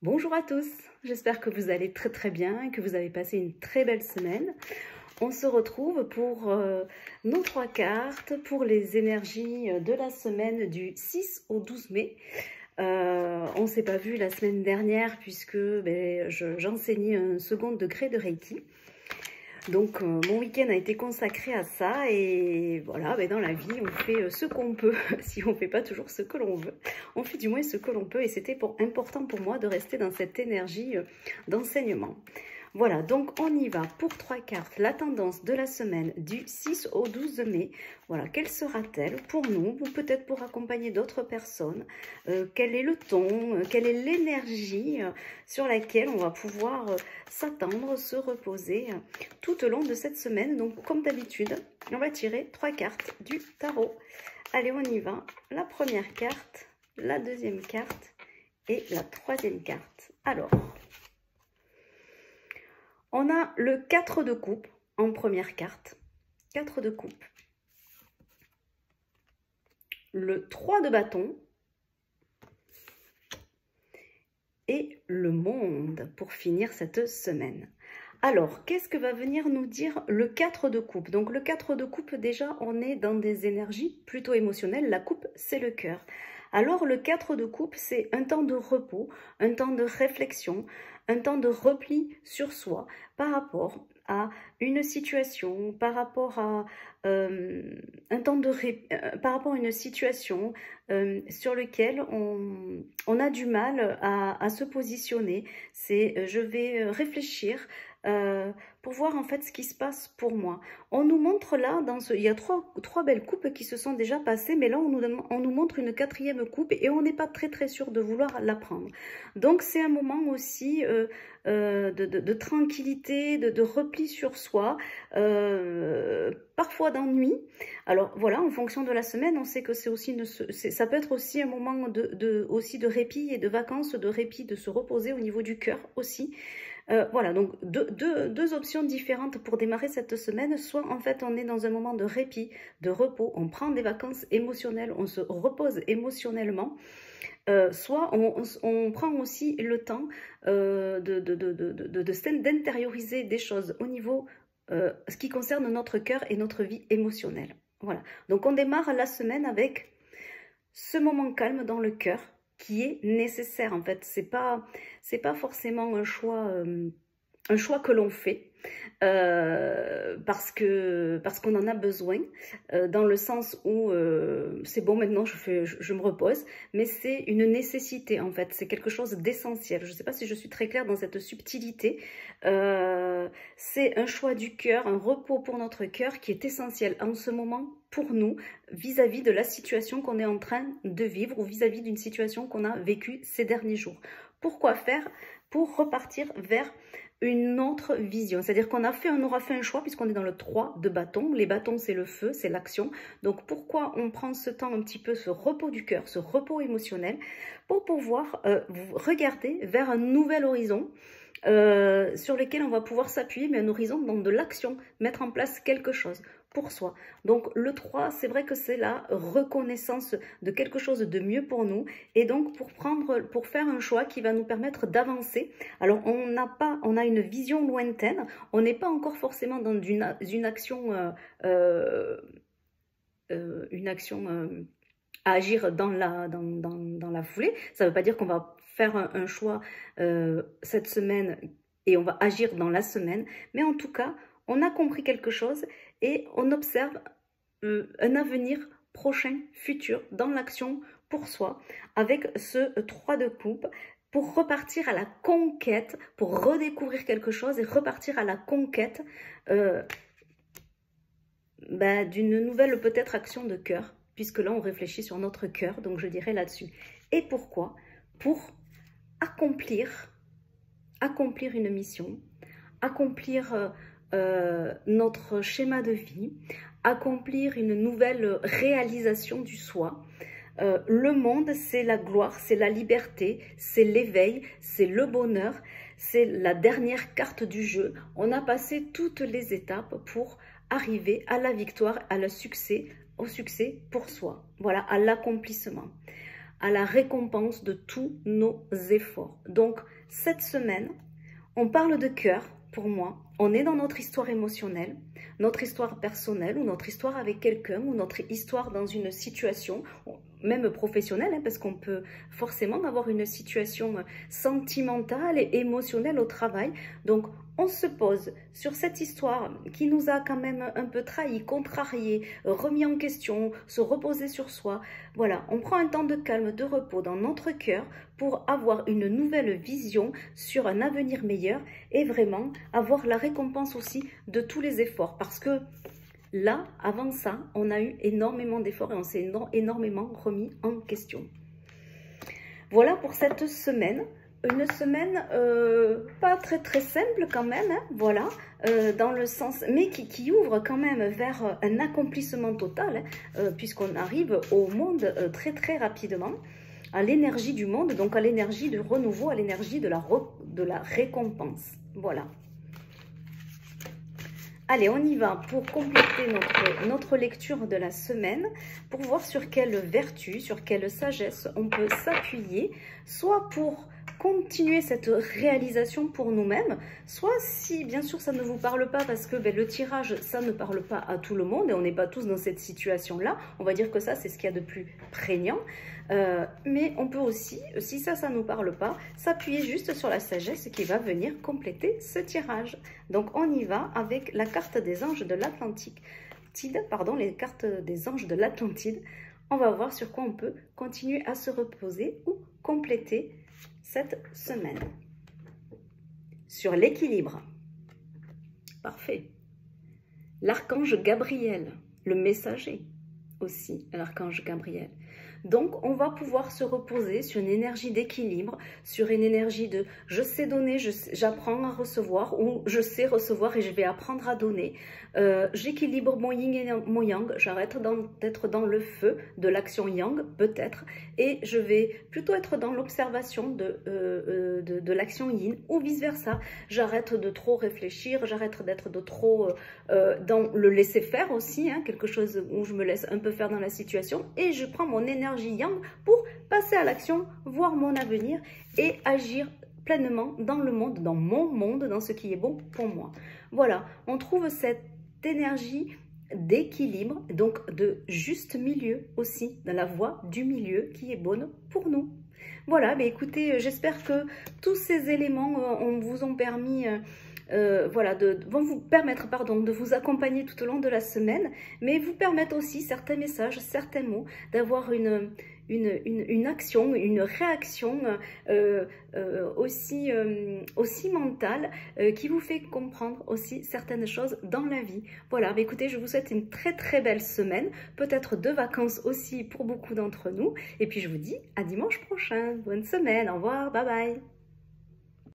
Bonjour à tous, j'espère que vous allez très bien et que vous avez passé une très belle semaine. On se retrouve pour nos 3 cartes pour les énergies de la semaine du 6 au 12 mai. On ne s'est pas vu la semaine dernière puisque j'enseignais un second degré de Reiki. Donc mon week-end a été consacré à ça et voilà, dans la vie on fait ce qu'on peut, si on ne fait pas toujours ce que l'on veut, on fait du moins ce que l'on peut et c'était important pour moi de rester dans cette énergie d'enseignement. Voilà, donc on y va pour 3 cartes, la tendance de la semaine du 6 au 12 mai. Voilà, quelle sera-t-elle pour nous ou peut-être pour accompagner d'autres personnes? Quel est le ton, quelle est l'énergie sur laquelle on va pouvoir s'attendre, se reposer tout au long de cette semaine. Donc comme d'habitude, on va tirer 3 cartes du tarot. Allez, on y va. La première carte, la deuxième carte et la troisième carte. Alors... on a le 4 de coupe en première carte, 4 de coupe, le 3 de bâton et le monde pour finir cette semaine. Alors, qu'est-ce que va venir nous dire le 4 de coupe? Donc le 4 de coupe, déjà, on est dans des énergies plutôt émotionnelles. La coupe, c'est le cœur. Alors le 4 de coupe, c'est un temps de repos, un temps de réflexion, un temps de repli sur soi par rapport à une situation, par rapport à par rapport à une situation sur laquelle on a du mal à se positionner. C'est je vais réfléchir pour voir en fait ce qui se passe pour moi. On nous montre là, il y a trois belles coupes qui se sont déjà passées, mais là on nous montre une 4e coupe et on n'est pas très sûr de vouloir la prendre. Donc c'est un moment aussi de tranquillité, de repli sur soi, parfois d'ennui. Alors voilà, en fonction de la semaine, on sait que c'est aussi ça peut être aussi un moment de répit et de vacances, de répit, de se reposer au niveau du cœur aussi. Voilà, donc deux options différentes pour démarrer cette semaine. Soit en fait on est dans un moment de répit, de repos, on prend des vacances émotionnelles, on se repose émotionnellement. Soit on prend aussi le temps d'intérioriser des choses au niveau ce qui concerne notre cœur et notre vie émotionnelle. Voilà, donc on démarre la semaine avec ce moment calme dans le cœur qui est nécessaire en fait. C'est pas forcément un choix que l'on fait parce qu'on en a besoin, dans le sens où c'est bon, maintenant je me repose, mais c'est une nécessité en fait, c'est quelque chose d'essentiel. Je ne sais pas si je suis très claire dans cette subtilité. C'est un choix du cœur, un repos pour notre cœur qui est essentiel en ce moment pour nous, vis-à-vis de la situation qu'on est en train de vivre ou vis-à-vis d'une situation qu'on a vécue ces derniers jours. Pourquoi faire? Pour repartir vers une autre vision. C'est-à-dire qu'on aura fait un choix puisqu'on est dans le 3 de bâton. Les bâtons, c'est le feu, c'est l'action. Donc pourquoi on prend ce temps un petit peu, ce repos du cœur, ce repos émotionnel, pour pouvoir regarder vers un nouvel horizon sur lequel on va pouvoir s'appuyer, mais un horizon dans de l'action, mettre en place quelque chose pour soi. Donc le 3, c'est vrai que c'est la reconnaissance de quelque chose de mieux pour nous et donc pour faire un choix qui va nous permettre d'avancer. Alors on a une vision lointaine, on n'est pas encore forcément dans une action à agir dans la foulée. Ça ne veut pas dire qu'on va faire un choix cette semaine et on va agir dans la semaine, mais en tout cas on a compris quelque chose et on observe un avenir prochain, futur, dans l'action pour soi, avec ce 3 de coupe, pour repartir à la conquête, pour redécouvrir quelque chose et repartir à la conquête d'une nouvelle peut-être action de cœur, puisque là on réfléchit sur notre cœur, donc je dirais là-dessus. Et pourquoi? Pour accomplir une mission, accomplir notre schéma de vie, accomplir une nouvelle réalisation du soi. Le monde, c'est la gloire, c'est la liberté, c'est l'éveil, c'est le bonheur, c'est la dernière carte du jeu. On a passé toutes les étapes pour arriver à la victoire, au succès pour soi, voilà, à l'accomplissement. à la récompense de tous nos efforts. Donc, cette semaine, on parle de cœur, pour moi. On est dans notre histoire émotionnelle, notre histoire personnelle ou notre histoire avec quelqu'un ou notre histoire dans une situation, même professionnelle, hein, parce qu'on peut forcément avoir une situation sentimentale et émotionnelle au travail. Donc, on se pose sur cette histoire qui nous a quand même un peu trahi, contrarié, remis en question, se reposer sur soi. Voilà, on prend un temps de calme, de repos dans notre cœur pour avoir une nouvelle vision sur un avenir meilleur et vraiment avoir la récompense aussi de tous les efforts. Parce que là, avant ça, on a eu énormément d'efforts et on s'est énormément remis en question. Voilà pour cette semaine. Une semaine pas très simple quand même, hein, voilà, dans le sens, mais qui ouvre quand même vers un accomplissement total, hein, puisqu'on arrive au monde très rapidement, à l'énergie du monde, donc à l'énergie du renouveau, à l'énergie de la récompense. Voilà. Allez, on y va pour compléter notre lecture de la semaine, pour voir sur quelle vertu, sur quelle sagesse on peut s'appuyer, soit pour continuer cette réalisation pour nous-mêmes, soit si bien sûr ça ne vous parle pas parce que le tirage ça ne parle pas à tout le monde et on n'est pas tous dans cette situation là, on va dire que ça c'est ce qu'il y a de plus prégnant, mais on peut aussi, si ça ne nous parle pas, s'appuyer juste sur la sagesse qui va venir compléter ce tirage. Donc on y va avec la carte des anges de l'Atlantide, pardon, les cartes des anges de l'Atlantide. On va voir sur quoi on peut continuer à se reposer ou compléter cette semaine. Sur l'équilibre. Parfait. L'archange Gabriel, le messager aussi, l'archange Gabriel. Donc, on va pouvoir se reposer sur une énergie d'équilibre, sur une énergie de « je sais donner, j'apprends à recevoir » ou « je sais recevoir et je vais apprendre à donner ». J'équilibre mon yin et mon yang, j'arrête d'être dans le feu de l'action yang, peut-être, et je vais plutôt être dans l'observation de l'action yin, ou vice-versa. J'arrête de trop réfléchir, j'arrête d'être de trop dans le laisser-faire aussi, hein, quelque chose où je me laisse un peu faire dans la situation, et je prends mon énergie yang pour passer à l'action, voir mon avenir et agir pleinement dans le monde, dans mon monde, dans ce qui est bon pour moi. Voilà, on trouve cette énergie d'équilibre, donc de juste milieu aussi, dans la voie du milieu qui est bonne pour nous. Voilà, mais écoutez, j'espère que tous ces éléments vous ont permis... voilà, vont vous permettre de vous accompagner tout au long de la semaine, mais vous permettre aussi certains messages, certains mots, d'avoir une action, une réaction aussi mentale qui vous fait comprendre aussi certaines choses dans la vie. Voilà, mais écoutez, je vous souhaite une très belle semaine, peut-être de vacances aussi pour beaucoup d'entre nous, et puis je vous dis à dimanche prochain. Bonne semaine, au revoir, bye bye.